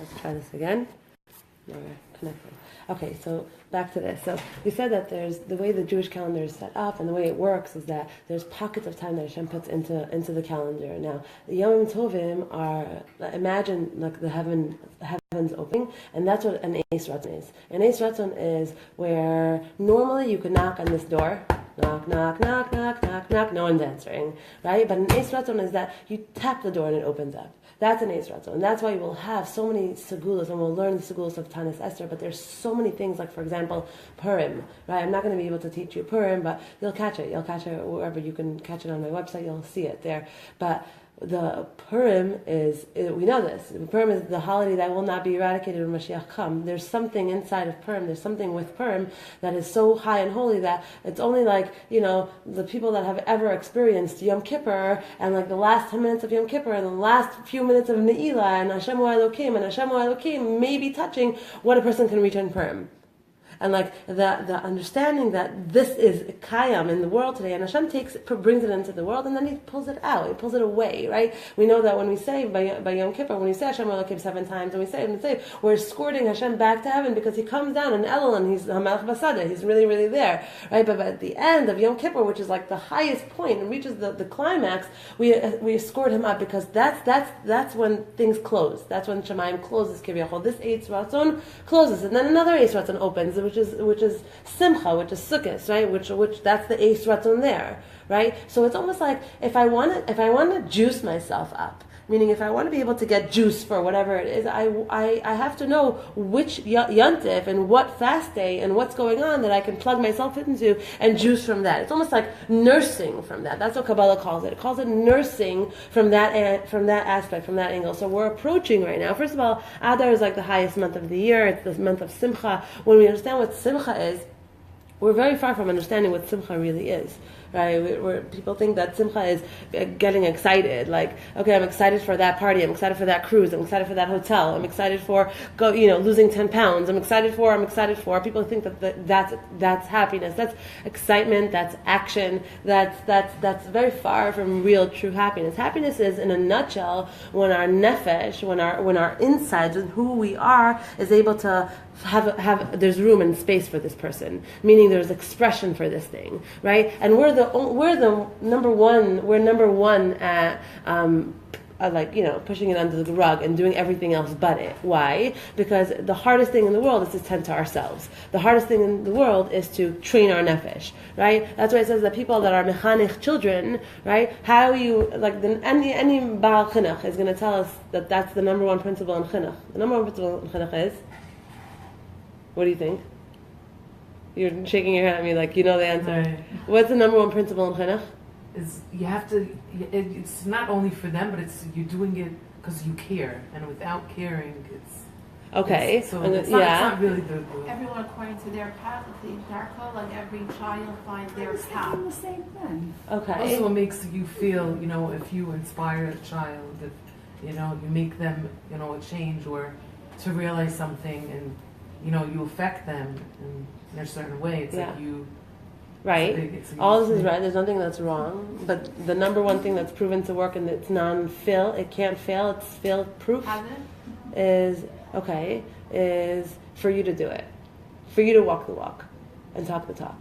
Let's try this again. No, we're connecting. Okay, so back to this. So we said that there's the way the Jewish calendar is set up, and the way it works is that there's pockets of time that Hashem puts into the calendar. Now, the Yom Tovim are, imagine like the heavens opening, and that's what an Eis Ratzon is. An Eis Ratzon is where normally you could knock on this door. Knock, knock, knock, knock, knock, knock. No one's answering, right? But an Eis Ratzon is that you tap the door and it opens up. That's an Eis Ratzon. And that's why we'll have so many segulas, and we'll learn the segulas of Taanis Esther, but there's so many things, like, for example, Purim, right? I'm not going to be able to teach you Purim, but you'll catch it. You'll catch it wherever. You can catch it on my website. You'll see it there. But the Purim we know this. Purim is the holiday that will not be eradicated when Mashiach comes. There's something inside of Purim, there's something with Purim that is so high and holy that it's only like, the people that have ever experienced Yom Kippur, and like the last 10 minutes of Yom Kippur, and the last few minutes of Ne'ilah, and Hashem Elokim, may be touching what a person can reach in Purim. And like the understanding that this is Kayam in the world today, and Hashem brings it into the world, and then He pulls it out, He pulls it away, right? We know that when we say by Yom Kippur, when we say Hashem Elokim 7 times, and we say we're escorting Hashem back to heaven because He comes down in Elul and He's Hamelech Basada, He's really, really there, right? But at the end of Yom Kippur, which is like the highest point and reaches the climax, we escort Him up because that's when things close. That's when Shemaim closes. Kiviyachol, this Eitz Ratzon closes, and then another Eitz Ratzon opens, which is Simcha, which is Sukkot, right? Which that's the Eis Ratzon there, right? So it's almost like if I want to juice myself up, meaning if I want to be able to get juice for whatever it is, I have to know which yontif and what fast day and what's going on that I can plug myself into and juice from that. It's almost like nursing from that. That's what Kabbalah calls it. It calls it nursing from that aspect, from that angle. So we're approaching right now. First of all, Adar is like the highest month of the year. It's the month of Simcha. When we understand what Simcha is, we're very far from understanding what Simcha really is. Right, where people think that Simcha is getting excited. Like, okay, I'm excited for that party. I'm excited for that cruise. I'm excited for that hotel. I'm excited for losing 10 pounds. I'm excited for. People think that's happiness. That's excitement. That's action. That's very far from real, true happiness. Happiness is, in a nutshell, when our nefesh, when our insides, and who we are, is able to have there's room and space for this person, meaning there's expression for this thing, right? And we're number one at pushing it under the rug and doing everything else but it. Why? Because the hardest thing in the world is to tend to ourselves. The hardest thing in the world is to train our nefesh, right? That's why it says that people that are mechanich children, right? How you, any Baal Chinuch is going to tell us that that's the number one principle in Chinuch. The number one principle in Chinuch is, what do you think? You're shaking your head at me like you know the answer. Right. What's the number one principle in Chinuch? Is you have to. It's not only for them, but you're doing it because you care, and without caring, it's okay. It's not really the everyone according to their path. Like every child finds their path. The same thing. Okay. Also, what makes you feel, if you inspire a child, if you make them, a change or to realize something, and you affect them in a certain way. It's like you. Right. All this is right. There's nothing that's wrong. But the number one thing that's proven to work, and it's non-fail, it can't fail, it's fail-proof, is for you to do it. For you to walk the walk and talk the talk.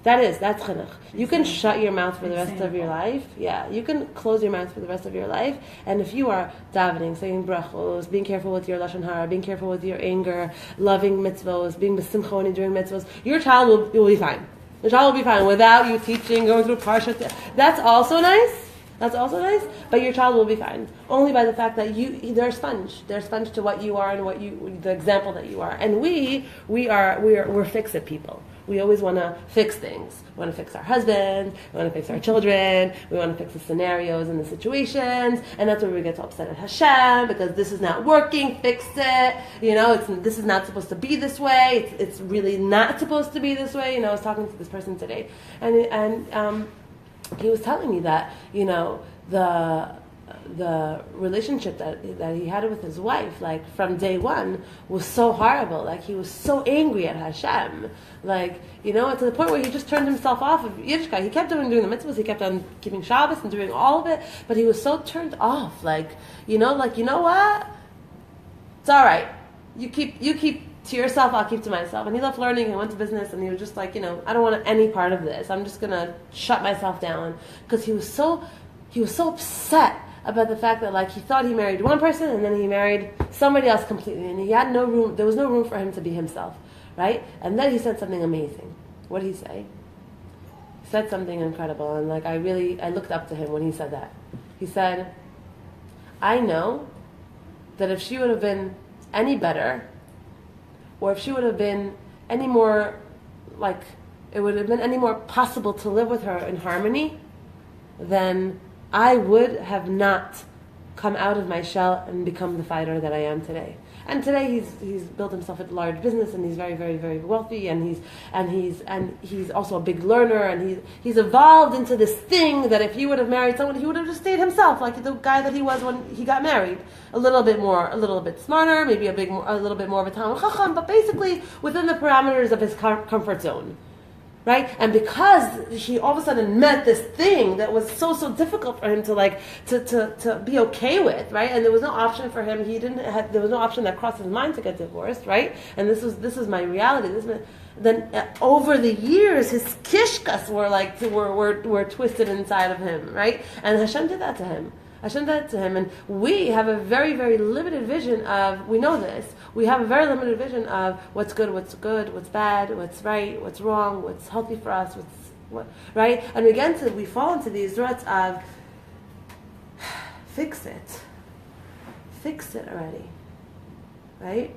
That's chinuch. You can shut your mouth for the rest of your life. Yeah, you can close your mouth for the rest of your life. And if you are davening, saying brachos, being careful with your lashon hara, being careful with your anger, loving mitzvos, being besimcha when you're doing mitzvos, your child will be fine. The child will be fine without you teaching, going through parsha. That's also nice. But your child will be fine only by the fact that they're a sponge. They're a sponge to what you are and the example that you are. And we're fix-it people. We always want to fix things. We want to fix our husband. We want to fix our children. We want to fix the scenarios and the situations. And that's where we get so upset at Hashem because this is not working. Fix it. This is not supposed to be this way. It's really not supposed to be this way. I was talking to this person today, and he was telling me that the relationship that he had with his wife, like from day one, was so horrible. Like he was so angry at Hashem, to the point where he just turned himself off of Yiddishkeit. He kept doing the mitzvahs, he kept on keeping Shabbos and doing all of it, but he was so turned off. You know what? It's all right. You keep to yourself, I'll keep to myself. And he left learning and went to business, and he was just like, I don't want any part of this. I'm just gonna shut myself down, because he was so upset about the fact that like he thought he married one person and then he married somebody else completely, and he had no room. There was no room for him to be himself, right? And then he said something amazing. What did he say? He said something incredible, and like I looked up to him when he said that. He said, I know that if she would have been any better, or if she would have been any more, like, it would have been any more possible to live with her in harmony, then I would have not come out of my shell and become the fighter that I am today. And today he's built himself a large business, and he's very, very, very wealthy, and he's also a big learner, and he's evolved into this thing that if he would have married someone, he would have just stayed himself, like the guy that he was when he got married. A little bit smarter, maybe a little bit more of a Talmud Chacham, but basically within the parameters of his comfort zone. Right? And because he all of a sudden met this thing that was so difficult for him to be okay with, right? And there was no option for him. There was no option that crossed his mind to get divorced, right? And this is my reality. Then over the years, his kishkas were twisted inside of him, right? And Hashem did that to him. And we have a very, very limited vision of, we know this, we have a very limited vision of what's good, what's bad, what's right, what's wrong, what's healthy for us, right? And we fall into these ruts of, fix it already, right?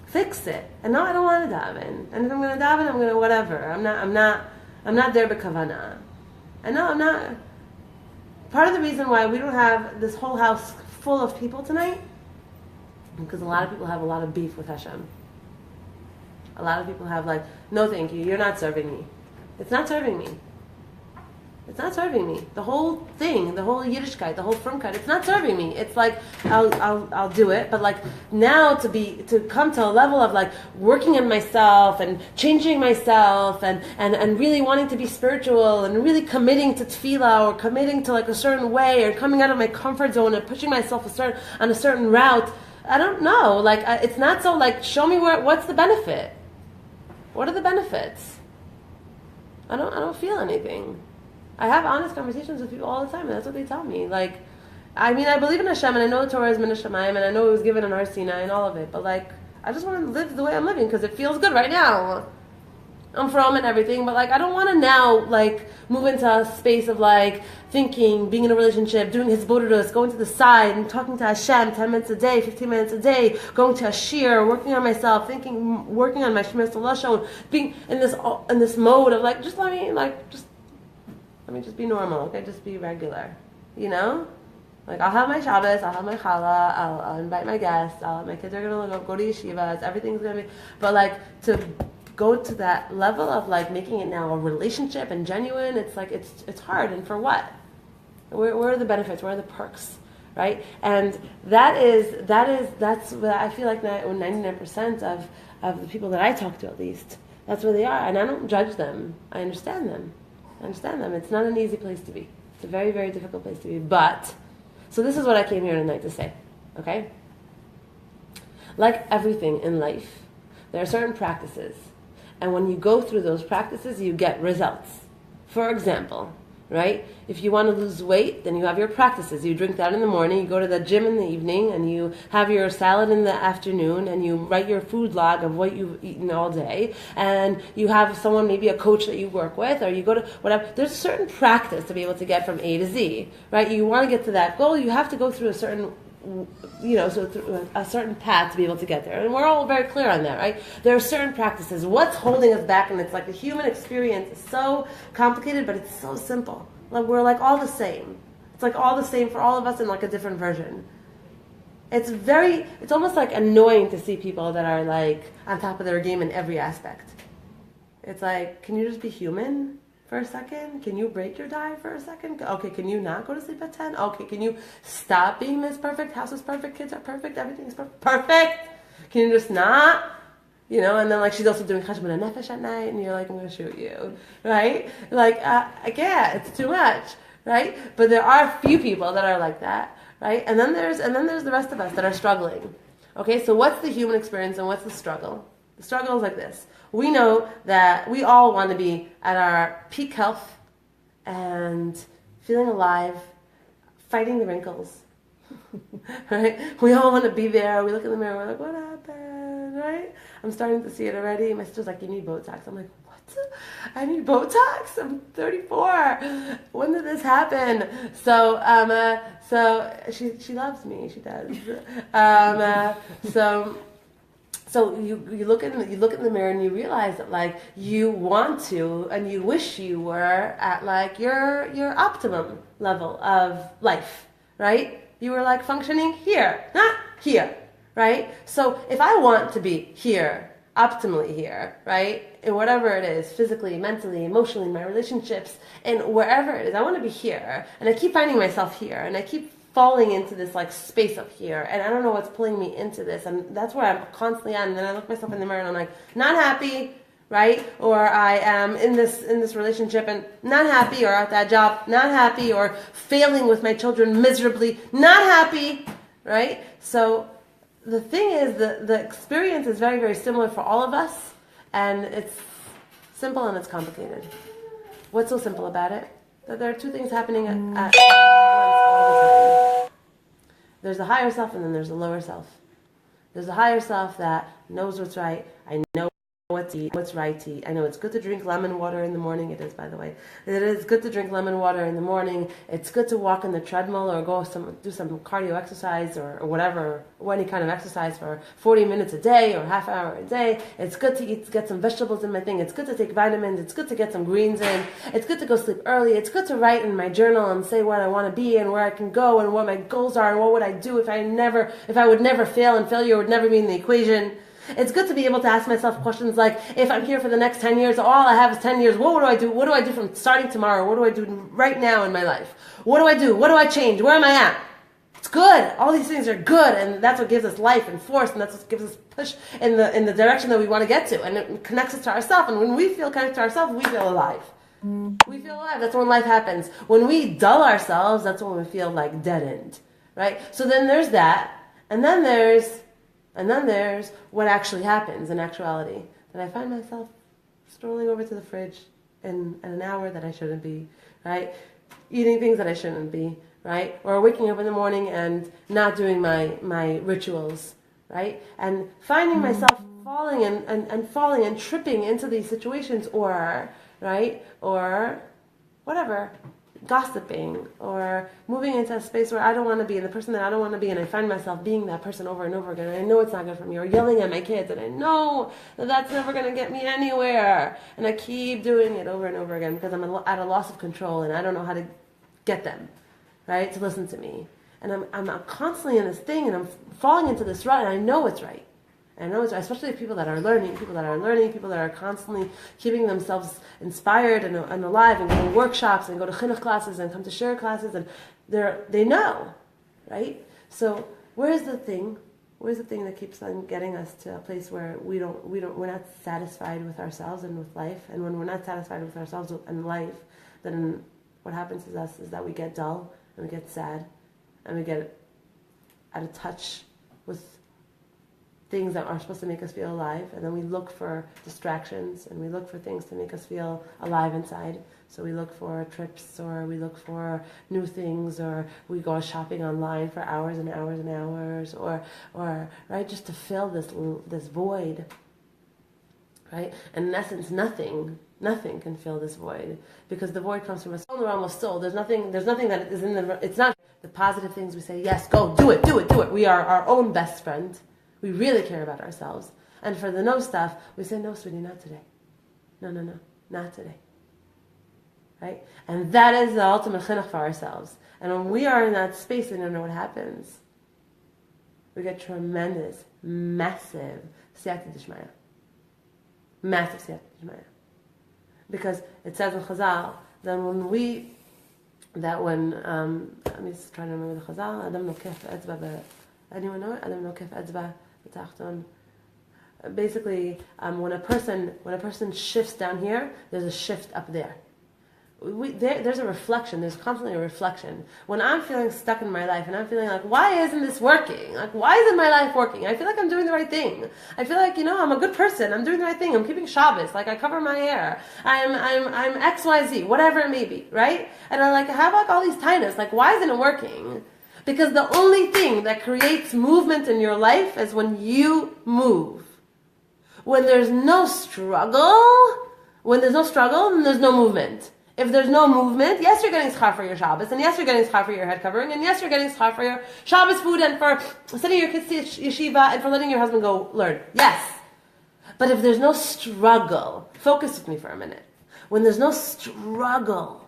Fix it. And no, I don't want to daven. And if I'm going to daven, I'm going to whatever. I'm not there b'kavana. And no, I'm not. Part of the reason why we don't have this whole house full of people tonight, because a lot of people have a lot of beef with Hashem. A lot of people have like, no thank you, you're not serving me. It's not serving me. The whole thing, the whole Yiddishkeit, the whole Frumkeit, it's not serving me. It's like, I'll do it, but like now to come to a level of like working on myself and changing myself and really wanting to be spiritual and really committing to tefillah or committing to like a certain way or coming out of my comfort zone and pushing myself on a certain route. I don't know. Like it's not so like, show me what's the benefit? What are the benefits? I don't feel anything. I have honest conversations with people all the time, and that's what they tell me. Like, I mean, I believe in Hashem, and I know the Torah is Min Hashemayim, and I know it was given in Har Sinai and all of it, but like, I just want to live the way I'm living, because it feels good right now. I'm from and everything, but like, I don't want to now, like, move into a space of like, thinking, being in a relationship, doing his bodhidus, going to the side, and talking to Hashem 10 minutes a day, 15 minutes a day, going to a shir, working on myself, working on my Shemir Salashon, being in this mode of like, let me just be normal, okay? Just be regular, Like, I'll have my Shabbos, I'll have my challah, I'll invite my guests, my kids are going to go to yeshivas, everything's going to be, but like, to go to that level of like making it now a relationship and genuine, it's like, it's hard, and for what? Where are the benefits? Where are the perks? Right? And that's what I feel like 99% of the people that I talk to, at least, that's where they are, and I don't judge them. I understand them. It's not an easy place to be. It's a very, very difficult place to be. But, so this is what I came here tonight to say. Okay? Like everything in life, there are certain practices. And when you go through those practices, you get results. For example, right? If you want to lose weight, then you have your practices. You drink that in the morning, you go to the gym in the evening, and you have your salad in the afternoon, and you write your food log of what you've eaten all day, and you have someone, maybe a coach that you work with, or you go to whatever. There's a certain practice to be able to get from A to Z, right? You want to get to that goal, you have to go through a certain through a certain path to be able to get there. And we're all very clear on that, right? There are certain practices. What's holding us back? And it's like the human experience is so complicated, but it's so simple. Like we're like all the same. It's like all the same for all of us in like a different version. It's almost like annoying to see people that are like on top of their game in every aspect. It's like, can you just be human for a second? Can you break your diet for a second? Okay, can you not go to sleep at 10? Okay, can you stop being Miss Perfect? House is perfect, kids are perfect, everything's perfect. Perfect! Can you just not? And then like she's also doing cheshbon nefesh at night, and you're like, I'm going to shoot you, right? Like, I can't, it's too much, right? But there are a few people that are like that, right? And then there's the rest of us that are struggling. Okay, so what's the human experience and what's the struggle? The struggle is like this. We know that we all want to be at our peak health and feeling alive, fighting the wrinkles. Right? We all want to be there. We look in the mirror, we're like, what happened? Right? I'm starting to see it already. My sister's like, you need Botox. I'm like, what? I need Botox? I'm 34. When did this happen? So she loves me. She does. So you look in the mirror and you realize that like you want to and you wish you were at like your optimum level of life, right? You were like functioning here, not here, right? So if I want to be here, optimally here, right? In whatever it is, physically, mentally, emotionally, my relationships, and wherever it is, I want to be here. And I keep finding myself here, and I keep falling into this like space up here, and I don't know what's pulling me into this, and that's where I'm constantly at. And then I look myself in the mirror and I'm like, not happy, right? Or I am in this relationship and not happy, or at that job, not happy, or failing with my children miserably, not happy, right? So the thing is, the experience is very, very similar for all of us, and it's simple and it's complicated. What's so simple about it? That there are two things happening at once all the time. There's the higher self and then there's the lower self. There's the higher self that knows what's right. I know what to eat, what's right to eat. I know it's good to drink lemon water in the morning. It is, by the way. It is good to drink lemon water in the morning. It's good to walk on the treadmill or do some cardio exercise or whatever, or any kind of exercise for 40 minutes a day or half hour a day. It's good to get some vegetables in my thing. It's good to take vitamins. It's good to get some greens in. It's good to go sleep early. It's good to write in my journal and say what I want to be and where I can go and what my goals are and what would I do if I would never fail and failure would never be in the equation. It's good to be able to ask myself questions like, if I'm here for the next 10 years, all I have is 10 years, what do I do? What do I do from starting tomorrow? What do I do right now in my life? What do I do? What do I change? Where am I at? It's good. All these things are good, and that's what gives us life and force, and that's what gives us push in the direction that we want to get to, and it connects us to ourselves. And when we feel connected to ourselves, we feel alive. We feel alive. That's when life happens. When we dull ourselves, that's when we feel like dead end, right? So then there's that, and then there's what actually happens in actuality. That I find myself strolling over to the fridge in an hour that I shouldn't be, right? Eating things that I shouldn't be, right? Or waking up in the morning and not doing my rituals, right? And finding myself falling and tripping into these situations, or, right? Or whatever. Gossiping or moving into a space where I don't want to be and the person that I don't want to be, and I find myself being that person over and over again, and I know it's not good for me, or yelling at my kids and I know that that's never going to get me anywhere, and I keep doing it over and over again because I'm at a loss of control and I don't know how to get them, right, to listen to me, and I'm constantly in this thing and I'm falling into this rut, and I know it's right. I know it's right, especially people that are learning, people that are constantly keeping themselves inspired and alive, and go to workshops and go to chinuch classes and come to share classes, and they know, right? So where's the thing that keeps on getting us to a place where we're not satisfied with ourselves and with life? And when we're not satisfied with ourselves and life, then what happens to us is that we get dull and we get sad and we get out of touch with things that are supposed to make us feel alive, and then we look for distractions and we look for things to make us feel alive inside. So we look for trips, or we look for new things, or we go shopping online for hours and hours and hours, or right, just to fill this void, right? And in essence, nothing can fill this void, because the void comes from a soul, the realm of soul. There's nothing that is in it's not the positive things we say, yes, go, do it. We are our own best friend. We really care about ourselves. And for the no stuff, we say, no, sweetie, not today. No, not today. Right? And that is the ultimate chinuch for ourselves. And when we are in that space, we don't know what happens. We get tremendous, massive siyata d'shmaya. Massive siyata d'shmaya. Because it says in Chazal that I'm just trying to remember the Chazal, Adam nokef etzba. Anyone know it? Adam nokef etzba. Basically, when a person shifts down here, there's a shift up there, there's a reflection. There's constantly a reflection. When I'm feeling stuck in my life and I'm feeling like, why isn't this working? Like, why isn't my life working? I feel like I'm doing the right thing. I feel like, I'm a good person. I'm doing the right thing. I'm keeping Shabbos. Like, I cover my hair. I'm XYZ, whatever it may be, right? And I have like all these tainas. Like, why isn't it working? Because the only thing that creates movement in your life is when you move. When there's no struggle, then there's no movement. If there's no movement, yes, you're getting schar for your Shabbos, and yes, you're getting schar for your head covering, and yes, you're getting schar for your Shabbos food, and for sending your kids to yeshiva, and for letting your husband go learn. Yes. But if there's no struggle, focus with me for a minute. When there's no struggle,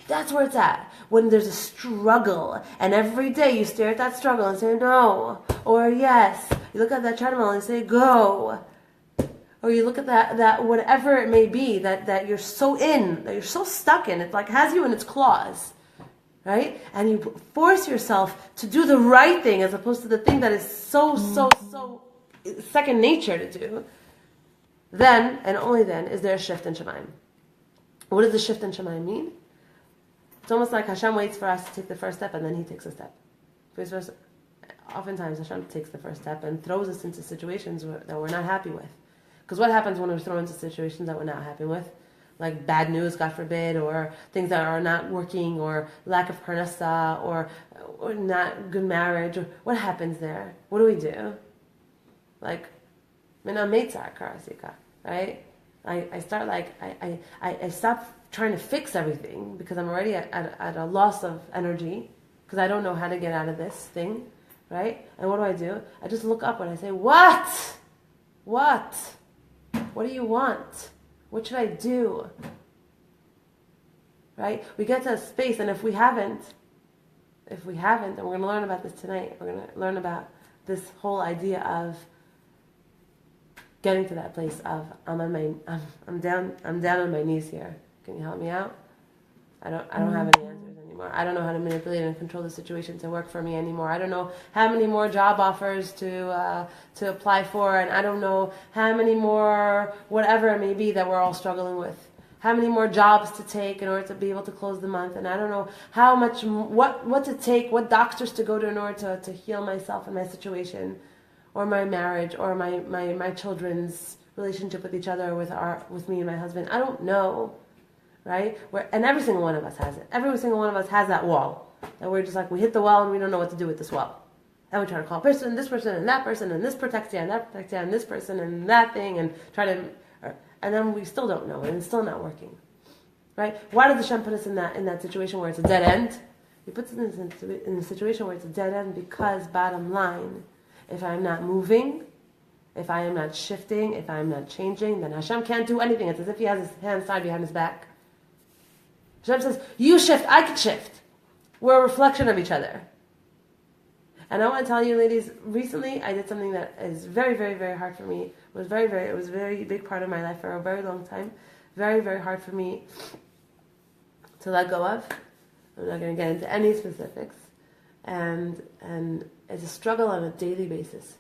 that's where it's at. When there's a struggle, and every day you stare at that struggle and say no, or yes. You look at that treadmill and say go. Or you look at that whatever it may be, that you're so in, that you're so stuck in, it like has you in its claws, right? And you force yourself to do the right thing as opposed to the thing that is so second nature to do. Then, and only then, is there a shift in Shemaim. What does the shift in Shemaim mean? It's almost like Hashem waits for us to take the first step and then He takes a step. Because oftentimes Hashem takes the first step and throws us into situations that we're not happy with. Because what happens when we're thrown into situations that we're not happy with? Like bad news, God forbid, or things that are not working, or lack of parnasa, or not good marriage. Or what happens there? What do? Like, right? I start I stop trying to fix everything because I'm already at a loss of energy because I don't know how to get out of this thing, right? And what do? I just look up and I say, what? What do you want? What should I do? Right? We get to a space, and if we haven't, and we're going to learn about this tonight, we're going to learn about this whole idea of getting to that place of I'm down on my knees here. Can you help me out? I don't have any answers anymore. I don't know how to manipulate and control the situation to work for me anymore. I don't know how many more job offers to apply for, and I don't know how many more whatever it may be that we're all struggling with. How many more jobs to take in order to be able to close the month, and I don't know how much what to take, what doctors to go to in order to heal myself and my situation, or my marriage, or my children's relationship with each other, with me and my husband. I don't know. Right? And every single one of us has it. Every single one of us has that wall. And we're just like, we hit the wall and we don't know what to do with this wall. And we try to call this person, and that person, and this protects you, and that protects you, and this person, and that thing, and and then we still don't know, and it's still not working. Right? Why does Hashem put us in that situation where it's a dead end? He puts us in a situation where it's a dead end because, bottom line, if I'm not moving, if I am not shifting, if I am not changing, then Hashem can't do anything. It's as if He has His hands tied behind His back. Hashem says, you shift, I can shift. We're a reflection of each other. And I want to tell you, ladies, recently I did something that is very, very, very hard for me. It was a very big part of my life for a very long time. Very, very hard for me to let go of. I'm not going to get into any specifics. And it's a struggle on a daily basis.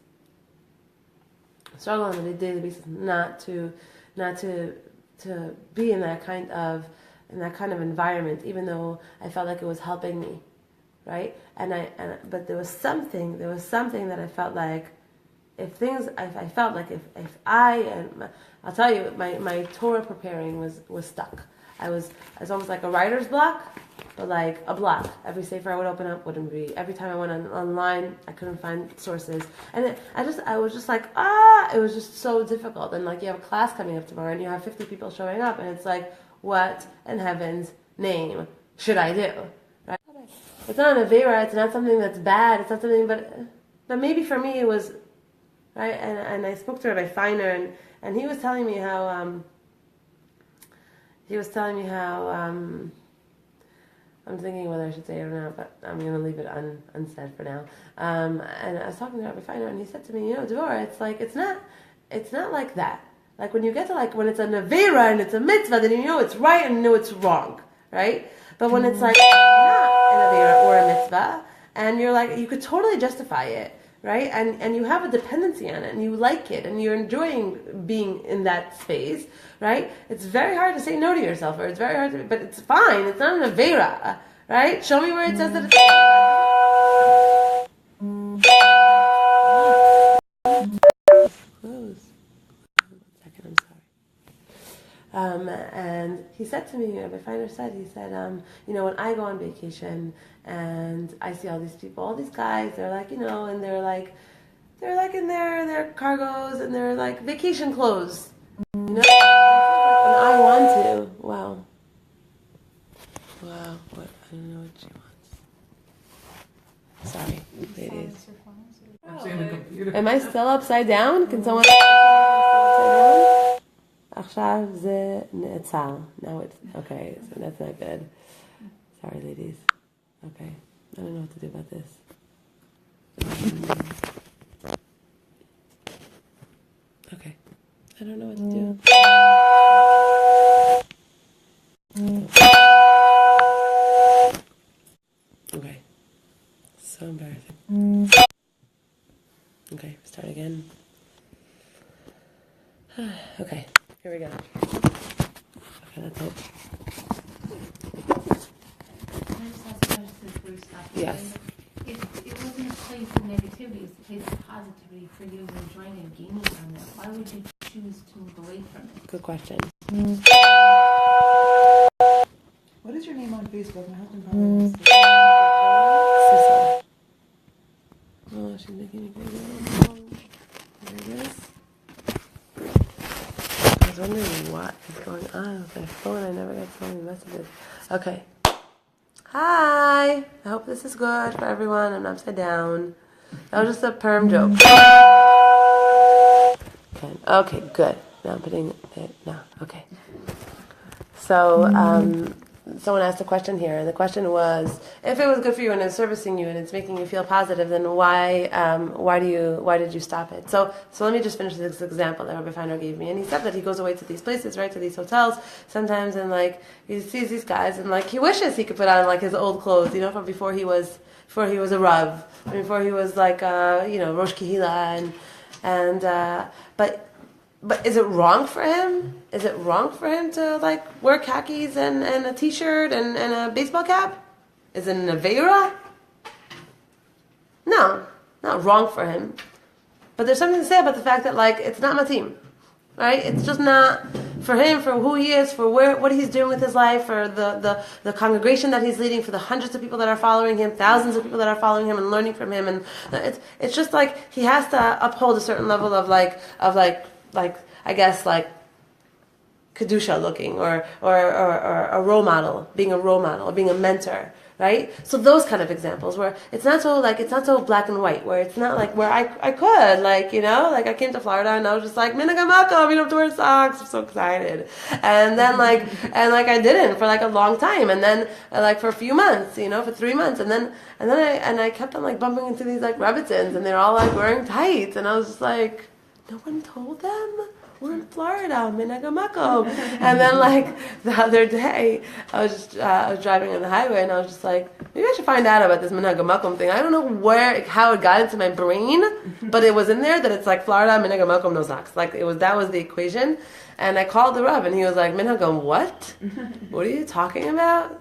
Struggle on a daily basis, not to be in that kind of environment, even though I felt like it was helping me, right? But there was something that I felt like I'll tell you, my Torah preparing was stuck. It's almost like a writer's block, but like a block. Every sefer I would open up wouldn't read. Every time I went online, I couldn't find sources, and I was just like, it was just so difficult. And like you have a class coming up tomorrow, and you have 50 people showing up, and it's like, what in heaven's name should I do? Right? It's not an avera. It's not something that's bad. It's not something, but maybe for me it was, right? And I spoke to Rabbi Feiner, and he was telling me how I'm thinking whether I should say it or not, but I'm going to leave it unsaid for now. And I was talking to Rabbi Feiner, and he said to me, Devorah, it's not like that. Like when you get to when it's a nevera and it's a mitzvah, then you know it's right and you know it's wrong, right? But when it's like not a nevera or a mitzvah, and you're like, you could totally justify it, right? And you have a dependency on it, and you like it, and you're enjoying being in that space, right? It's very hard to say no to yourself, or it's very hard to, but it's fine. It's not an avera, right? Show me where it says that it's close. 1 second, I'm sorry. And he said to me, Rabbi Feiner said, he said, when I go on vacation and I see all these people, all these guys, they're like, and they're like in their cargos and they're like vacation clothes, and I want to. Wow, what? I don't know what she wants. Sorry, ladies. Actually, in the computer. Am I still upside down? Can someone? עכשיו זה נעצר. Now it's okay. So that's not good. Sorry, ladies. Okay, I don't know what to do about this. Okay, I don't know what to do. Okay, so embarrassing. Okay, start again. Okay, here we go. Okay, let's hope. Can I just ask a question before we stop? Yes. It wasn't a place of negativity, it's a place of positivity for you enjoying and gaining from it. Why would you choose to move away from it? Good question. What is your name on Facebook? My husband probably wants to. Sissel. Oh, she's making me crazy. There it is. I was wondering what is going on with my phone. I never got so many messages. Okay. Hi. I hope this is good for everyone. I'm upside down. That was just a perm joke. Okay, good. Now I'm putting it. No, okay. So, someone asked a question here, and the question was, if it was good for you and it's servicing you and it's making you feel positive, then why did you stop it? So let me just finish this example that Rabbi Feiner gave me, and he said that he goes away to these places, right, to these hotels sometimes, and like he sees these guys, and like he wishes he could put on like his old clothes, from before he was a Rav, before he was like Rosh Kehila, but is it wrong for him? Is it wrong for him to like wear khakis and a t-shirt and a baseball cap? Is it an avera? No, not wrong for him. But there's something to say about the fact that like it's not matim, right? It's just not for him, for who he is, for what he's doing with his life, for the congregation that he's leading, for the hundreds of people that are following him, thousands of people that are following him and learning from him, and it's just like he has to uphold a certain level of I guess like kedusha looking or a role model, being a role model, or being a mentor, right? So those kind of examples where it's not so black and white, where it's not like where I could like I came to Florida and I was just like minagamakom, you don't have to wear socks, I'm so excited, and then I didn't for like a long time, and then like for a few months, for 3 months, and then I kept on like bumping into these like Rebbitzins, and they're all like wearing tights, and I was just like, no one told them? We're in Florida, minagamakom. And then like the other day, I was driving on the highway, and I was just like, maybe I should find out about this minagamakom thing. I don't know how it got into my brain, but it was in there that it's like Florida, minagamakom, no socks. Like that was the equation. And I called the Rav, and he was like, minagam, what? What are you talking about?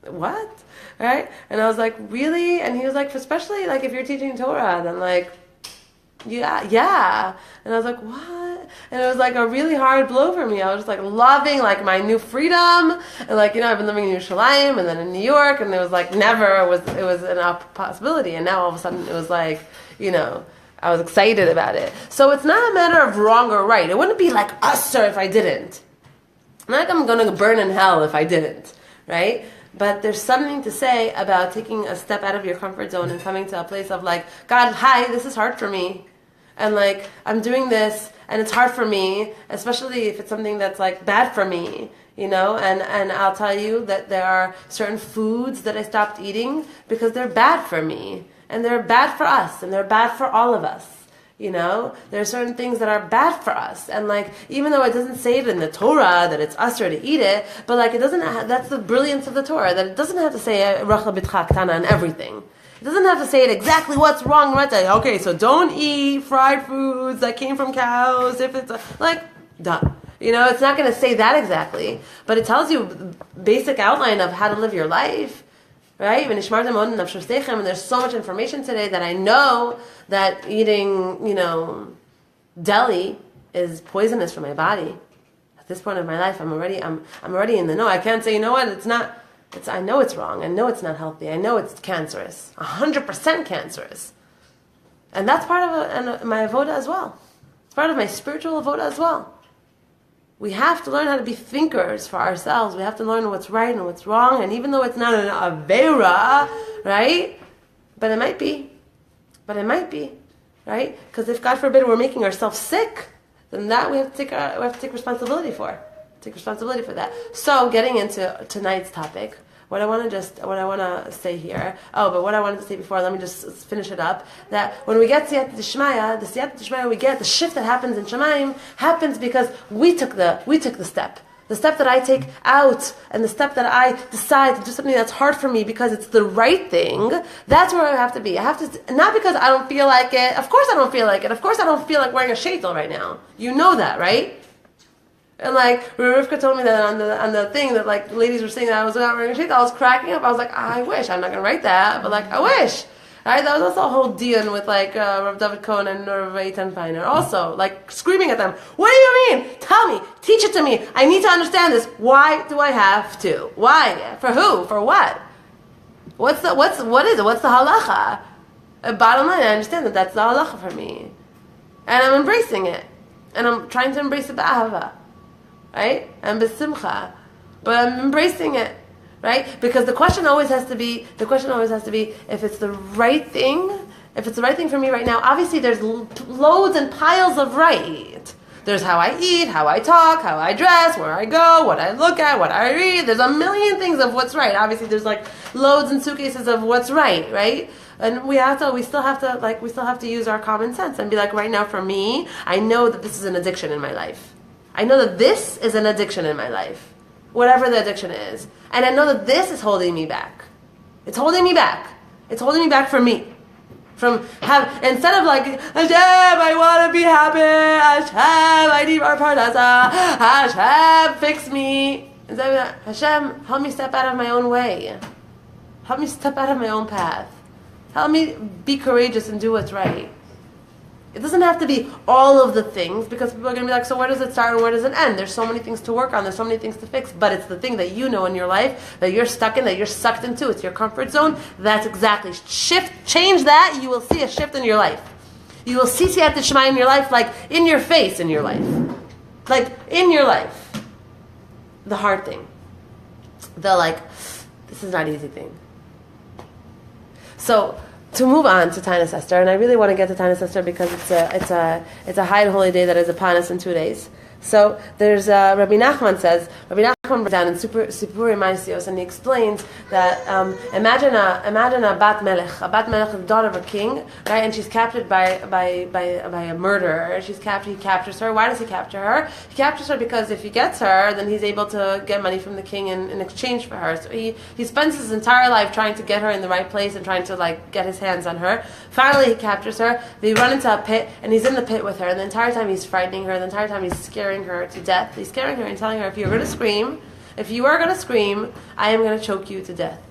What? Right? And I was like, really? And he was like, especially like if you're teaching Torah, then like, yeah. And I was like, what? And it was like a really hard blow for me. I was just like loving like my new freedom, and like I've been living in Yerushalayim and then in New York, and it was like it was a possibility, and now all of a sudden it was like I was excited about it. So it's not a matter of wrong or right. It wouldn't be like usher if I didn't. Not like I'm going to burn in hell if I didn't, right? But there's something to say about taking a step out of your comfort zone and coming to a place of like, God, hi, this is hard for me. And like, I'm doing this and it's hard for me, especially if it's something that's like bad for me, and I'll tell you that there are certain foods that I stopped eating because they're bad for me, and they're bad for us, and they're bad for all of us. There are certain things that are bad for us, and like even though it doesn't say it in the Torah that it's usher to eat it, but like it doesn't. That's the brilliance of the Torah, that it doesn't have to say rachel bitcha ktana and everything. It doesn't have to say it exactly what's wrong. Right? Okay, so don't eat fried foods that came from cows. If it's done. It's not going to say that exactly, but it tells you basic outline of how to live your life, right? And there's so much information today that I know that eating, deli is poisonous for my body. At this point of my life, I'm already in the know. I can't say, it's not. I know it's wrong. I know it's not healthy. I know it's cancerous, 100% cancerous, and that's part of my avoda as well. It's part of my spiritual avoda as well. We have to learn how to be thinkers for ourselves. We have to learn what's right and what's wrong, and even though it's not an avera, right? But it might be, right? Because if God forbid we're making ourselves sick, then that we have to take responsibility for. Take responsibility for that. So, getting into tonight's topic, what I want to say here. Oh, but what I wanted to say before, let me just finish it up. That when we get Siyata D'Shmaya, the Siyata D'Shmaya we get, the shift that happens in Shemaim happens because we took the step. The step that I take out and the step that I decide to do something that's hard for me because it's the right thing, that's where I have to be. I have to, not because I don't feel like it. Of course I don't feel like it. Of course I don't feel like wearing a sheitel right now. You know that, right? And Rivka told me that on the thing that ladies were saying that I was not wearing a sheitel, I was cracking up. I was like, I wish. I'm not going to write that, but I wish. Right? That was also a whole dion with Rav David Cohen and Rav Eitan Feiner. Also, screaming at them. What do you mean? Tell me. Teach it to me. I need to understand this. Why do I have to? Why? For who? For what? What is it? What's the halacha? Bottom line, I understand that that's the halacha for me, and I'm embracing it, and I'm trying to embrace it b'ahava, right? And b'simcha, but I'm embracing it. Right? Because the question always has to be, if it's the right thing, for me right now. Obviously there's loads and piles of right. There's how I eat, how I talk, how I dress, where I go, what I look at, what I read. There's a million things of what's right. Obviously there's loads and suitcases of what's right? And we still have to use our common sense and be right now for me, I know that this is an addiction in my life. I know that this is an addiction in my life. Whatever the addiction is. And I know that this is holding me back. It's holding me back. It's holding me back from me. Instead of Hashem, I want to be happy. Hashem, I need more parnasa. Hashem, fix me. Instead of that, Hashem, help me step out of my own way. Help me step out of my own path. Help me be courageous and do what's right. It doesn't have to be all of the things, because people are going to be so where does it start and where does it end? There's so many things to work on, there's so many things to fix, but it's the thing that you know in your life, that you're stuck in, that you're sucked into, it's your comfort zone. That's exactly. Change that, you will see a shift in your life. You will see Siyata D'Shmaya in your life, in your face in your life. In your life. The hard thing. The this is not an easy thing. So, to move on to Taanis Esther, and I really want to get to Taanis Esther because it's a high and holy day that is upon us in 2 days. So there's Rabbi Nachman says, Rabbi Nachman brings down in Sipurei Maisios, and he explains that imagine a bat melech. A bat melech is the daughter of a king, right? And she's captured by a murderer. He captures her. Why does he capture her? He captures her because if he gets her, then he's able to get money from the king in exchange for her. So he spends his entire life trying to get her in the right place and trying to get his hands on her. Finally, he captures her. They run into a pit, and he's in the pit with her. And the entire time he's frightening her. The entire time he's scaring her to death. He's scaring her and telling her, if you are going to scream, I am going to choke you to death.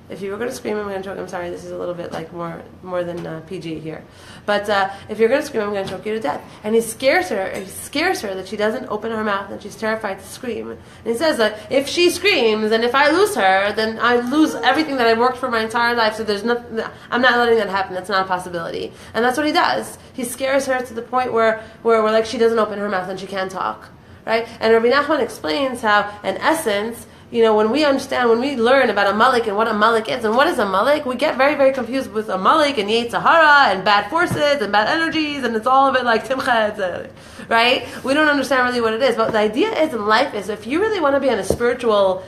If you were going to scream, I'm going to choke. I'm sorry, this is a little bit more than PG here. But if you're going to scream, I'm going to choke you to death. And he scares her that she doesn't open her mouth and she's terrified to scream. And he says that if she screams and if I lose her, then I lose everything that I've worked for my entire life. So I'm not letting that happen. That's not a possibility. And that's what he does. He scares her to the point where she doesn't open her mouth and she can't talk. Right? And Rabbi Nachman explains how, in essence, when we learn about a malik and what a malik is, and what is a malik, we get very, very confused with a malik and Yetzer Hara and bad forces and bad energies, and it's all of it like Timcha, right? We don't understand really what it is. But the idea is in life is, if you really want to be on a spiritual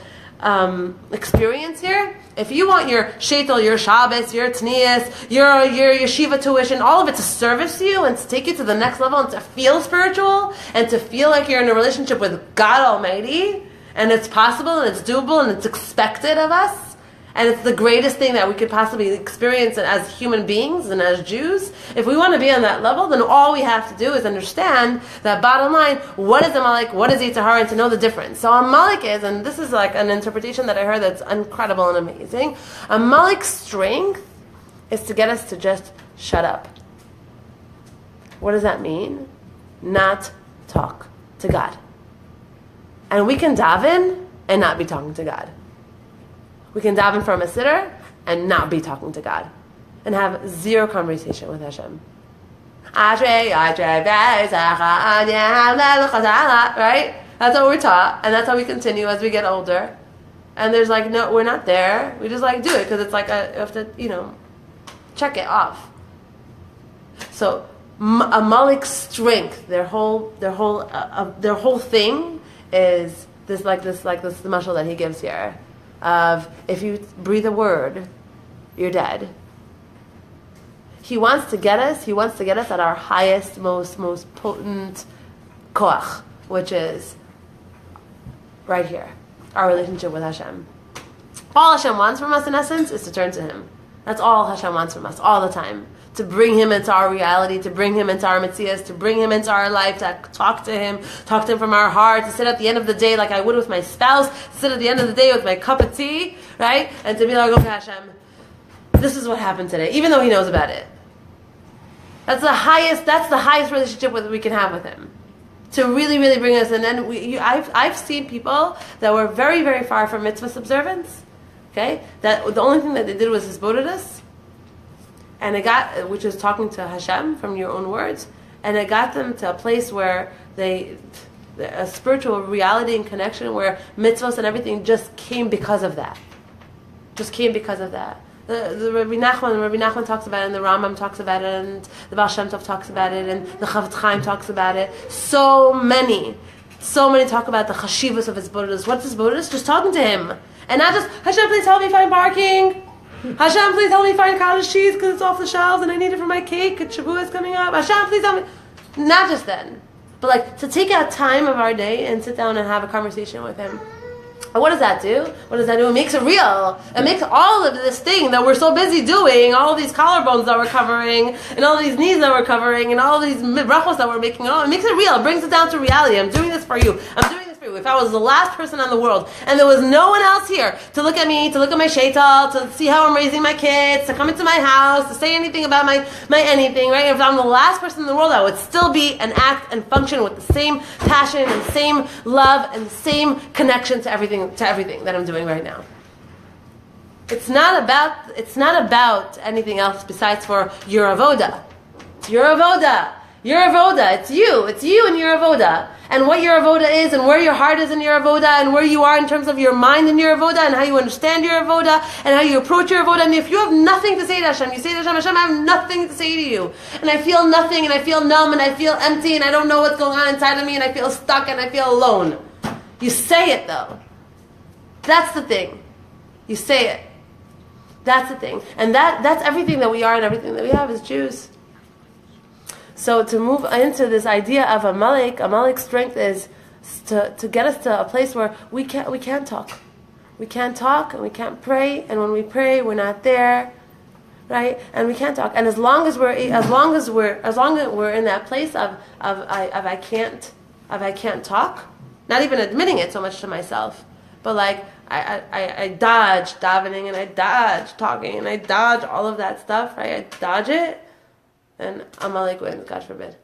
experience here, if you want your sheitel, your Shabbos, your Tanias, your yeshiva tuition, all of it to service you and to take you to the next level and to feel spiritual and to feel like you're in a relationship with God Almighty, and it's possible and it's doable and it's expected of us, And it's the greatest thing that we could possibly experience as human beings and as Jews. If we want to be on that level, then all we have to do is understand that bottom line, what is Amalek, what is Yetzer Hara, and to know the difference. So Amalek is, and this is like an interpretation that I heard that's incredible and amazing, Amalek's strength is to get us to just shut up. What does that mean? Not talk to God. And we can daven and not be talking to God. We can daven from a sitter and not be talking to God. And have zero conversation with Hashem. Right? That's what we're taught. And that's how we continue as we get older. And there's like, no, we're not there. We just like do it because it's like, you have to, check it off. So, Amalek's strength, their whole thing is this the mashal that he gives here of if you breathe a word, you're dead. He wants to get us at our highest, most potent koach, which is right here, our relationship with Hashem. All Hashem wants from us, in essence, is to turn to Him. That's all Hashem wants from us, all the time. To bring Him into our reality, to bring Him into our metzias, to bring Him into our life, to talk to Him from our heart, to sit at the end of the day like I would with my spouse, to sit at the end of the day with my cup of tea, right? And to be like, okay, Hashem, this is what happened today, even though He knows about it. That's the highest relationship we can have with Him. To really, really bring us, and then I've seen people that were very, very far from mitzvah observance, okay? That the only thing that they did was hisbodedus. And which is talking to Hashem from your own words, and it got them to a place where a spiritual reality and connection where mitzvahs and everything just came because of that. Just came because of that. The Rabbi Nachman talks about it, and the Rambam talks about it, and the Baal Shem Tov talks about it, and the Chavetz Chaim talks about it. So many talk about the chashivas of his bodhas. What's his bodhas? Just talking to Him, and not just Hashem, please help me find parking. Hashem, please help me find cottage cheese because it's off the shelves and I need it for my cake. And Shavuot is coming up. Hashem, please help me. Not just then, but like to take out time of our day and sit down and have a conversation with Him. And what does that do? It makes it real. It makes all of this thing that we're so busy doing, all of these collarbones that we're covering, and all these knees that we're covering, and all of these brachos that we're making, it makes it real. It brings it down to reality. I'm doing this for you. I'm doing this for you. If I was the last person on the world, and there was no one else here to look at me, to look at my shaital, to see how I'm raising my kids, to come into my house, to say anything about my anything, right? If I'm the last person in the world, I would still be and act and function with the same passion and the same love and the same connection to everything that I'm doing right now. It's not about anything else besides for your avoda. It's your avoda. Your avoda. It's you and your avoda. And what your avoda is, and where your heart is in your avoda, and where you are in terms of your mind in your avoda, and how you understand your avoda, and how you approach your avoda. And if you have nothing to say to Hashem, you say to Hashem, Hashem, I have nothing to say to you. And I feel nothing, and I feel numb, and I feel empty, and I don't know what's going on inside of me, and I feel stuck, and I feel alone. You say it though. That's the thing. You say it. That's the thing. And that's everything that we are and everything that we have as Jews. So to move into this idea of Amalek's strength is to get us to a place where we can't talk. We can't talk and we can't pray, and when we pray we're not there. Right? And we can't talk. And as long as we're in that place of I can't talk, not even admitting it so much to myself. But like, I dodge davening, and I dodge talking, and I dodge all of that stuff, right? I dodge it, and Amalek wins, God forbid,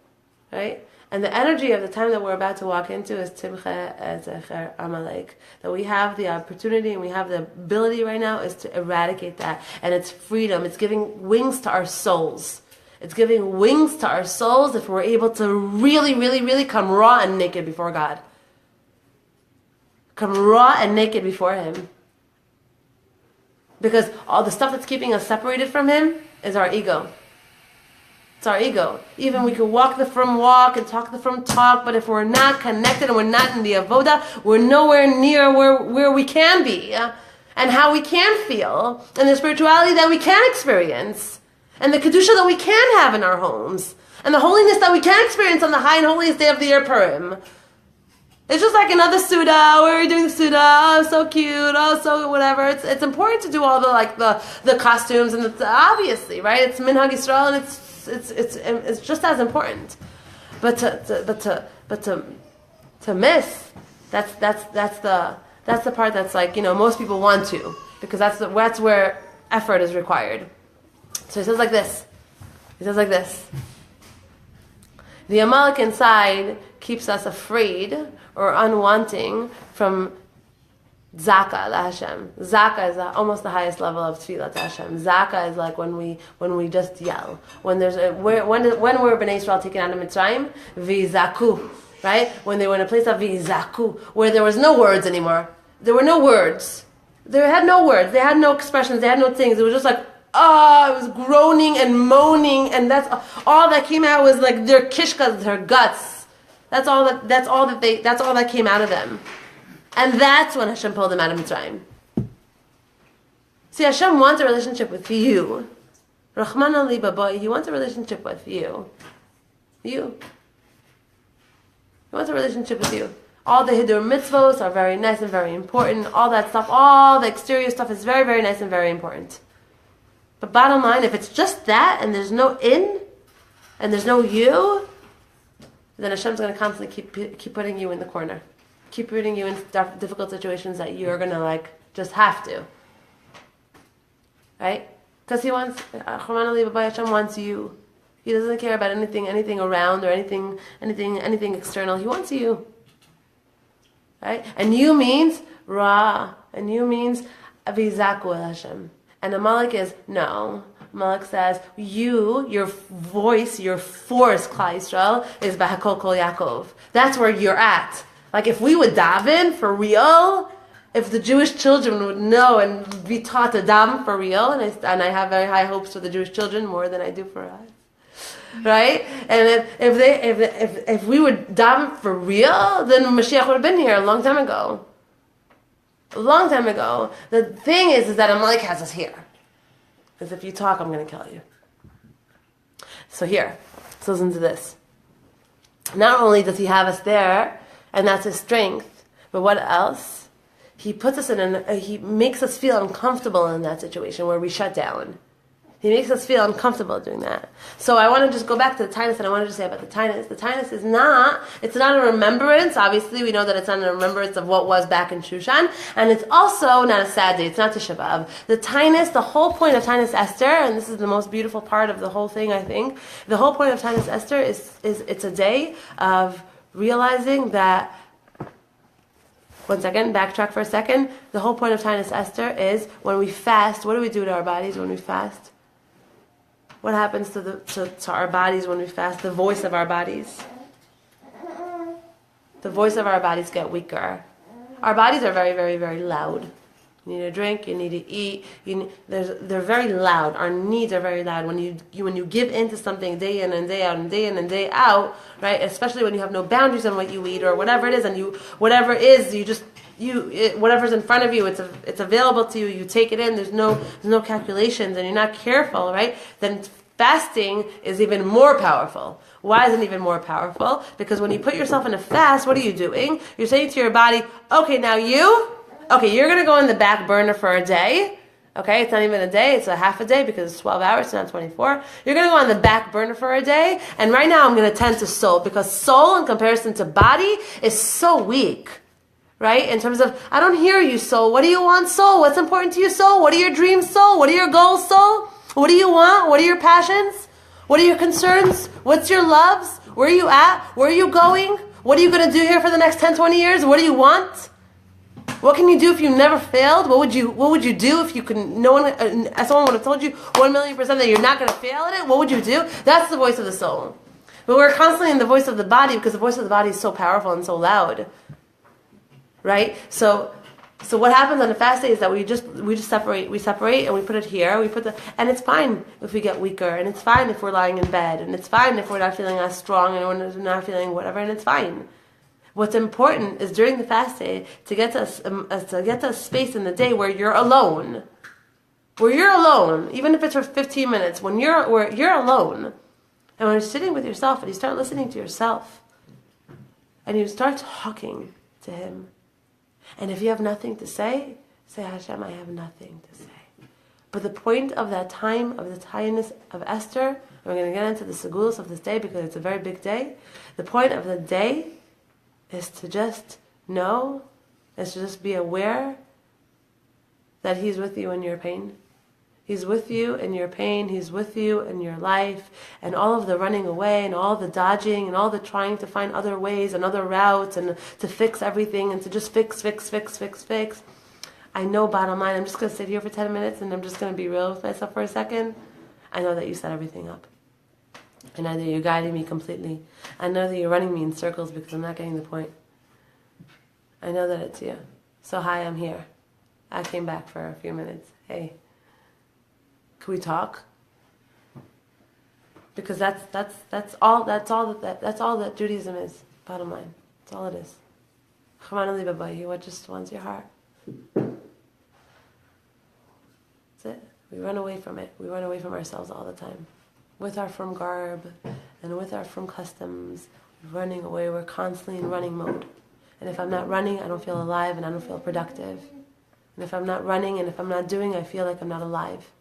right? And the energy of the time that we're about to walk into is Timche Ezecher Amalek. That we have the opportunity and we have the ability right now is to eradicate that. And it's freedom. It's giving wings to our souls. It's giving wings to our souls if we're able to really, really, really come raw and naked before God. Come raw and naked before Him. Because all the stuff that's keeping us separated from Him is our ego. It's our ego. Even we can walk the from walk and talk the from talk, but if we're not connected and we're not in the avoda, we're nowhere near where we can be. And how we can feel, and the spirituality that we can experience, and the kedusha that we can have in our homes, and the holiness that we can experience on the high and holiest day of the year Purim. It's just like another Suda, where you're doing the Suda, oh, so cute, oh, so whatever. It's important to do all the costumes, and obviously, right? It's Minhag Yisrael, and it's just as important. But to miss, that's the part that's like, most people want to, because that's where effort is required. So he says like this. The Amalek inside keeps us afraid or unwanting from Zaka to Hashem. Zaka is almost the highest level of tefillah to Hashem. Zaka is like when we just yell. When we're Bnei Israel taken out of Mitzrayim, V'izaku, right? When they were in a place of V'izaku, where there was no words anymore. There were no words. They had no words. They had no expressions. They had no things. It was just like, it was groaning and moaning, and that's all that came out was like their kishkas, their guts. That's all that came out of them. And that's when Hashem pulled them out of Mitzrayim. See, Hashem wants a relationship with you. Rahman Ali Baba, He wants a relationship with you. You. He wants a relationship with you. All the Hidur mitzvos are very nice and very important. All that stuff, all the exterior stuff is very, very nice and very important. But bottom line, if it's just that and there's no in, and there's no you, then Hashem's going to constantly keep putting you in the corner. Keep putting you in difficult situations that you're going to just have to. Right? Because He wants, Hashem wants you. He doesn't care about anything around or anything external. He wants you. Right? And you means Ra. And you means Avizaku el Hashem. And Amalek is, no. Amalek says, your voice, your force, Klal Yisrael, is Bahakol Kol Yaakov. That's where you're at. Like if we would daven for real, if the Jewish children would know and be taught to daven for real, and I have very high hopes for the Jewish children, more than I do for us. Right? And if we would daven for real, then Mashiach would have been here a long time ago. A long time ago. The thing is that Amalek has us here. Because if you talk, I'm going to kill you. So listen to this. Not only does He have us there, and that's His strength, but what else? He puts us He makes us feel uncomfortable in that situation where we shut down. He makes us feel uncomfortable doing that. So I want to just go back to the Taanis, and I wanted to say about the Taanis. The Taanis is it's not a remembrance. Obviously, we know that it's not a remembrance of what was back in Shushan. And it's also not a sad day. It's not Tisha B'Av. The Taanis, the whole point of Taanis Esther, and this is the most beautiful part of the whole thing, I think. The whole point of Taanis Esther is it's a day of realizing that. One second, backtrack for a second. The whole point of Taanis Esther is when we fast, what do we do to our bodies when we fast? What happens to our bodies when we fast? The voice of our bodies. The voice of our bodies get weaker. Our bodies are very, very, very loud. You need to drink, you need to eat. They're very loud. Our needs are very loud. When you give in to something day in and day out and day in and day out, right? Especially when you have no boundaries on what you eat or whatever it is, and whatever's in front of you, it's available to you. You take it in. There's no calculations, and you're not careful, right? Then fasting is even more powerful. Why is it even more powerful? Because when you put yourself in a fast, what are you doing? You're saying to your body, okay, now you're going to go in the back burner for a day. Okay, it's not even a day, it's a half a day because it's 12 hours, it's not 24. You're going to go on the back burner for a day, and right now I'm going to tend to soul, because soul in comparison to body is so weak. Right? In terms of, I don't hear you, soul. What do you want, soul? What's important to you, soul? What are your dreams, soul? What are your goals, soul? What do you want? What are your passions? What are your concerns? What's your loves? Where are you at? Where are you going? What are you going to do here for the next 10, 20 years? What do you want? What can you do if you never failed? What would you do if you could? Someone would have told you 1,000,000% that you're not going to fail at it. What would you do? That's the voice of the soul. But we're constantly in the voice of the body because the voice of the body is so powerful and so loud. Right? So what happens on a fast day is that we just separate and we put it here, and it's fine if we get weaker, and it's fine if we're lying in bed, and it's fine if we're not feeling as strong and we're not feeling whatever, and it's fine. What's important is during the fast day to get to a space in the day where you're alone. Where you're alone, even if it's for 15 minutes, where you're alone. And when you're sitting with yourself and you start listening to yourself, And you start talking to him. And if you have nothing to say Hashem, I have nothing to say. But the point of that time, of the Taanis of Esther, and we're going to get into the segulos of this day because it's a very big day. The point of the day is to just know, is to just be aware that He's with you in your pain. He's with you in your pain. He's with you in your life. And all of the running away and all the dodging and all the trying to find other ways and other routes and to fix everything and to just fix. I know, bottom line, I'm just going to sit here for 10 minutes and I'm just going to be real with myself for a second. I know that you set everything up. I know that you're guiding me completely. I know that you're running me in circles because I'm not getting the point. I know that it's you. So hi, I'm here. I came back for a few minutes. Hey. Can we talk? Because that's all that Judaism is. Bottom line, that's all it is. What just wants your heart. That's it. We run away from it. We run away from ourselves all the time, with our from garb and with our from customs. We're running away. We're constantly in running mode. And if I'm not running, I don't feel alive and I don't feel productive. And if I'm not running and if I'm not doing, I feel like I'm not alive.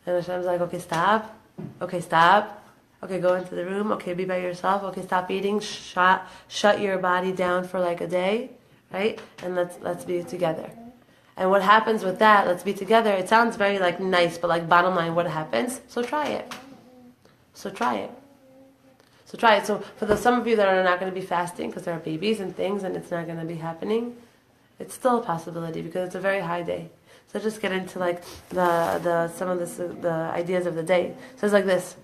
And Hashem's like, okay, stop. Okay, stop. Okay, go into the room. Okay, be by yourself. Okay, stop eating. Shut your body down for like a day, right? And let's be together. And what happens with that? Let's be together. It sounds very like nice, but like bottom line, what happens? So try it. So for some of you that are not going to be fasting because there are babies and things, and it's not going to be happening, it's still a possibility because it's a very high day. So just get into like some of the ideas of the day. It says like this.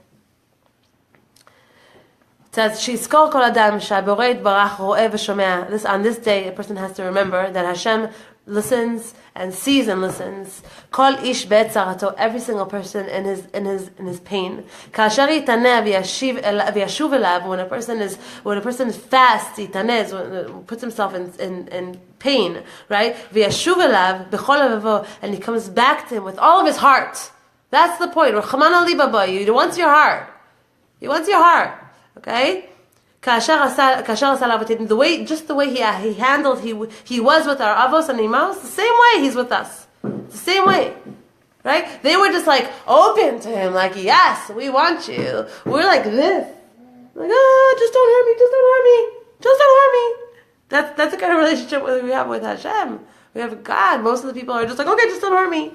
It says, "Shizkor kol adam she'borei yitbarach ro'eh v'shomea." This on this day, a person has to remember that Hashem listens and sees and listens. Kol ish be'etzarato, every single person in his pain. Kasher yitaneh v'yashuv elav, when a person is fast, yitaneh, puts himself in pain, right? V'yashuv elav b'chol levo, and he comes back to him with all of his heart. That's the point. Rachamana liba, he wants your heart. He wants your heart. Okay? The way he handled, he was with our avos and imamos, the same way he's with us. The same way. Right? They were just like open to him, like, yes, we want you. We're like this. Like, just don't hurt me. That's the kind of relationship we have with Hashem. We have God. Most of the people are just like, okay, just don't hurt me.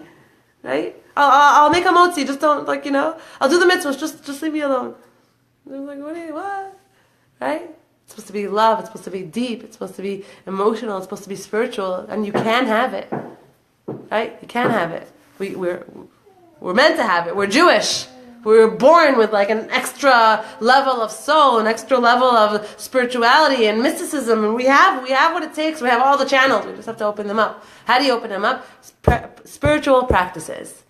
Right? I'll make a motzi, just don't, I'll do the mitzvahs, just leave me alone. They're like, what? Right? It's supposed to be love, it's supposed to be deep, it's supposed to be emotional, it's supposed to be spiritual, and you can have it. Right? You can have it. We're meant to have it. We're Jewish. We were born with like an extra level of soul, an extra level of spirituality and mysticism, and we have what it takes. We have all the channels. We just have to open them up. How do you open them up? Spiritual practices.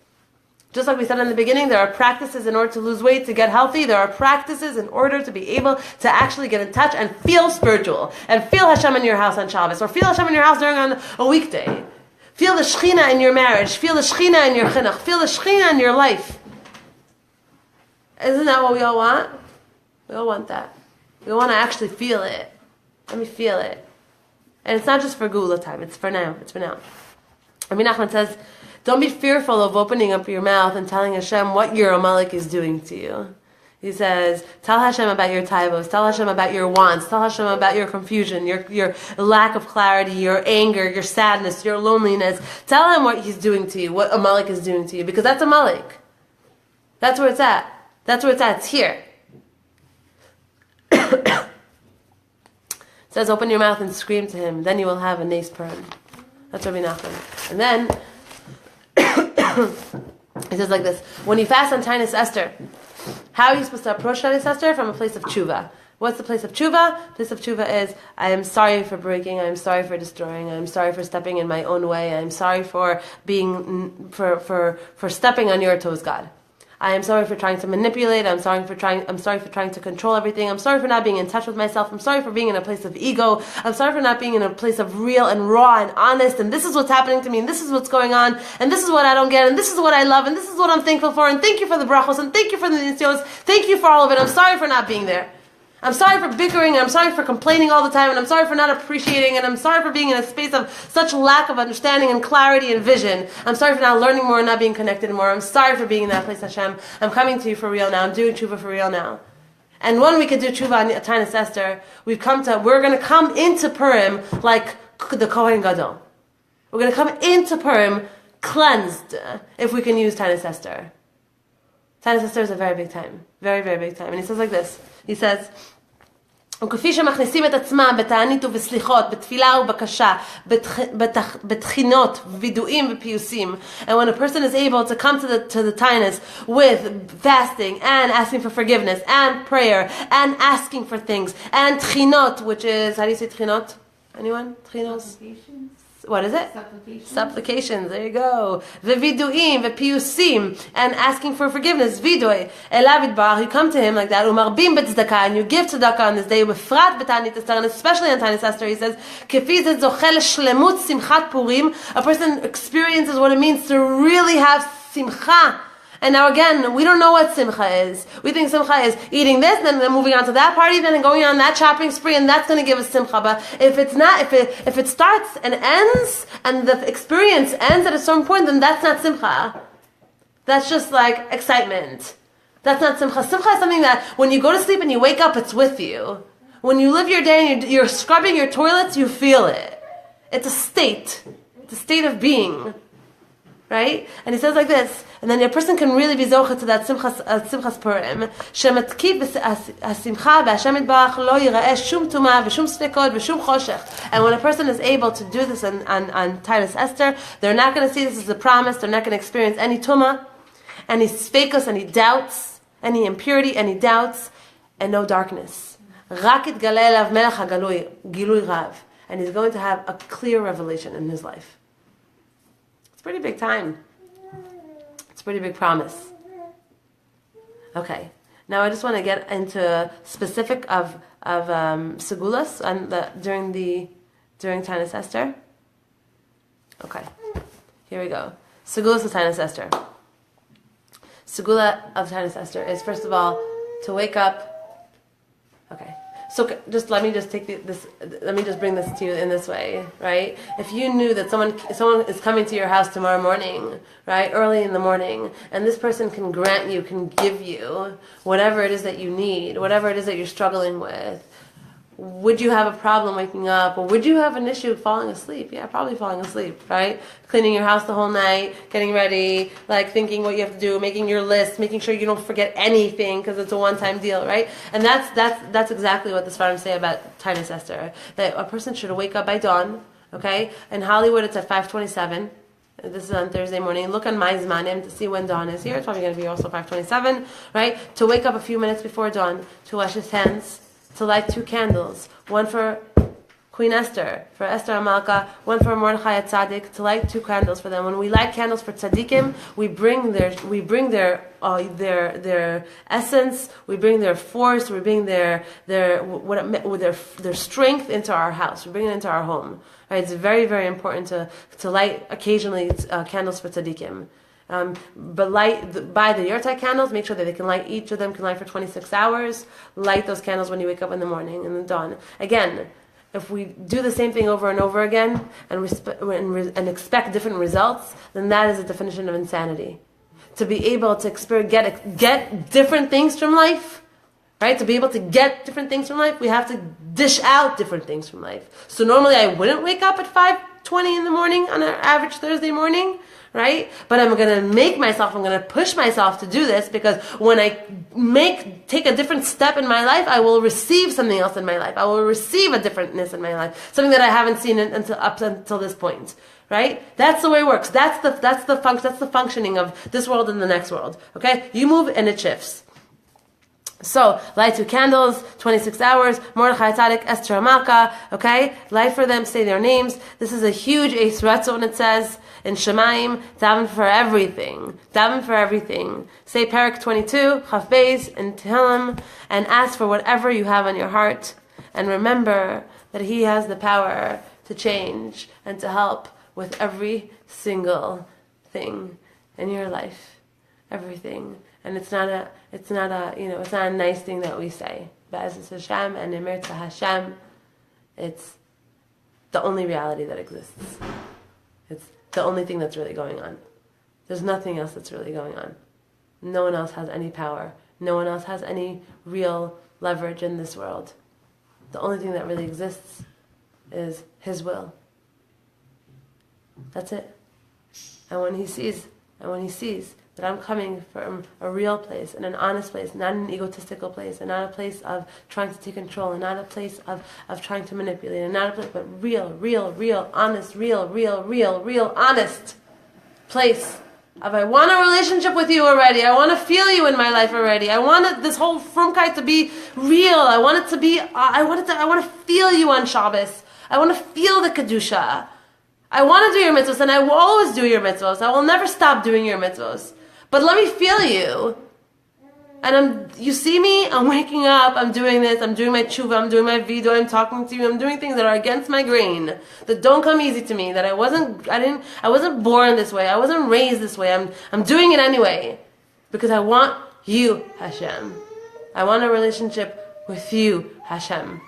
Just like we said in the beginning, there are practices in order to lose weight, to get healthy. There are practices in order to be able to actually get in touch and feel spiritual. And feel Hashem in your house on Shabbos. Or feel Hashem in your house during a weekday. Feel the Shekhinah in your marriage. Feel the Shekhinah in your chinuch. Feel the Shekhinah in your life. Isn't that what we all want? We all want that. We want to actually feel it. Let me feel it. And it's not just for Gula time. It's for now. It's for now. Rabbi Nachman says, don't be fearful of opening up your mouth and telling Hashem what your Amalek is doing to you. He says, tell Hashem about your taivos, tell Hashem about your wants, tell Hashem about your confusion, your lack of clarity, your anger, your sadness, your loneliness. Tell Him what He's doing to you, what Amalek is doing to you, because that's Amalek. That's where it's at. That's where it's at. It's here. It says, open your mouth and scream to Him, then you will have a nes purim. That's Rabbi Nachman. And then, he says like this, when you fast on Taanis Esther, how are you supposed to approach Taanis Esther? From a place of tshuva. What's the place of tshuva? The place of tshuva is, I am sorry for breaking, I am sorry for destroying, I am sorry for stepping in my own way, I am sorry for for stepping on your toes, God. I am sorry for trying to manipulate, I'm sorry for trying to control everything, I'm sorry for not being in touch with myself, I'm sorry for being in a place of ego, I'm sorry for not being in a place of real and raw and honest, and this is what's happening to me, and this is what's going on, and this is what I don't get, and this is what I love, and this is what I'm thankful for, and thank you for the brachos, and thank you for the nisyonos, thank you for all of it, I'm sorry for not being there. I'm sorry for bickering, and I'm sorry for complaining all the time, and I'm sorry for not appreciating, and I'm sorry for being in a space of such lack of understanding and clarity and vision. I'm sorry for not learning more and not being connected more. I'm sorry for being in that place, Hashem. I'm coming to you for real now. I'm doing tshuva for real now. And when we could do tshuva on Taanis Esther, we're going to come into Purim like the Kohen Gadol. We're going to come into Purim cleansed, if we can use Taanis Esther. Taanis Esther is a very big time. Very, very big time. And he says like this. He says, וכפי שמכניסים את עצמם בתענית ובסליחות, בתפילה ובקשה, בתחינות, וידועים ופיוסים. And when a person is able to come to the Taanis with fasting and asking for forgiveness and prayer and asking for things and tchinot, which is, how do you say tchinot? Anyone? Tchinos? What is it? Supplications. There you go. V'viduim, v'piyusim, and asking for forgiveness. Vidoy. Elav Yitbarach, you come to him like that. Umarbim b'tzdaka, and you give tzedakah on this day. Ubefrat b'Taanis Esther, and especially on Taanis Esther, he says, Kefi zeh zochel shlemut simchat Purim. A person experiences what it means to really have simcha. And now again, we don't know what simcha is. We think simcha is eating this, then moving on to that party, then going on that shopping spree, and that's going to give us simcha. But if it's not, if it starts and ends, and the experience ends at a certain point, then that's not simcha. That's just like excitement. That's not simcha. Simcha is something that when you go to sleep and you wake up, it's with you. When you live your day and you're scrubbing your toilets, you feel it. It's a state. It's a state of being. Right? And he says like this, and then a person can really be zocha to that simchas Purim. Shematkiv hasimcha v'Hashem Yitbarach lo yira'eh shum tuma v'shum sfekot v'shum choshech. And when a person is able to do this on Taanis Esther, they're not going to see this as a promise. They're not going to experience any tuma, any sfekos, any doubts, any impurity, any doubts, and no darkness. Rak yitgaleh elav melech hagalui gilui rav, and he's going to have a clear revelation in his life. It's a pretty big time. It's a pretty big promise. Okay, now I just want to get into specific of segulas during Taanis Esther. Okay, here we go. Segulas of Taanis Esther. Segula of Taanis Esther is, first of all, to wake up. Okay. So let me just bring this to you in this way, right? If you knew that someone is coming to your house tomorrow morning, right, early in the morning, and this person can give you whatever it is that you need, whatever it is that you're struggling with, would you have a problem waking up, or would you have an issue falling asleep? Yeah, probably falling asleep, right? Cleaning your house the whole night, getting ready, like thinking what you have to do, making your list, making sure you don't forget anything because it's a one-time deal, right? And that's exactly what the Sfarim say about Taanis Esther. That a person should wake up by dawn, okay? In Hollywood, it's at 5:27. This is on Thursday morning. Look on My Zmanim to see when dawn is here. It's probably going to be also 5:27, right? To wake up a few minutes before dawn, to wash his hands, to light 2 candles, one for Queen Esther, for Esther Amalka, one for Mordechai Tzaddik, to light 2 candles for them. When we light candles for tzaddikim, we bring their essence, we bring their force, we bring their strength into our house. We bring it into our home. Right? It's very, very important to light occasionally candles for tzaddikim. But buy the yurtai candles, make sure that each of them can light for 26 hours. Light those candles when you wake up in the morning, in the dawn. Again, if we do the same thing over and over again and expect different results, then that is a definition of insanity. To be able to get different things from life, right? To be able to get different things from life, we have to dish out different things from life. So normally I wouldn't wake up at 5:20 in the morning on an average Thursday morning, right? But I'm going to push myself to do this, because when I take a different step in my life, I will receive something else in my life. I will receive a differentness in my life, something that I haven't seen until this point, right? That's the way it works. That's the functioning of this world and the next world, okay? You move and it shifts. So, light 2 candles, 26 hours, Mordechai Tzaddik, Esther Amalka, okay? Light for them, say their names. This is a huge Eis Ratzon, it says, in Shemaim, daven for everything. Daven for everything. Say Parak 22, Chaf Beis, in Tehillim, and ask for whatever you have on your heart. And remember that He has the power to change and to help with every single thing in your life. Everything. And it's not a nice thing that we say. Be'ezus Hashem and Emirta Hashem, it's the only reality that exists. It's the only thing that's really going on. There's nothing else that's really going on. No one else has any power. No one else has any real leverage in this world. The only thing that really exists is His will. That's it. And when he sees that I'm coming from a real place, and an honest place, not an egotistical place, and not a place of trying to take control, and not a place of trying to manipulate, and not a place, but real, honest, real, honest place of I want a relationship with you already. I want to feel you in my life already. I want this whole frumkeit to be real. I want it to be. I want to feel you on Shabbos. I want to feel the kedusha. I want to do your mitzvahs, and I will always do your mitzvahs. I will never stop doing your mitzvahs. But let me feel you. And you see me, I'm waking up, I'm doing this, I'm doing my tshuva, I'm doing my video, I'm talking to you, I'm doing things that are against my grain, that don't come easy to me, that I wasn't born this way, I wasn't raised this way, I'm doing it anyway. Because I want you, Hashem. I want a relationship with you, Hashem.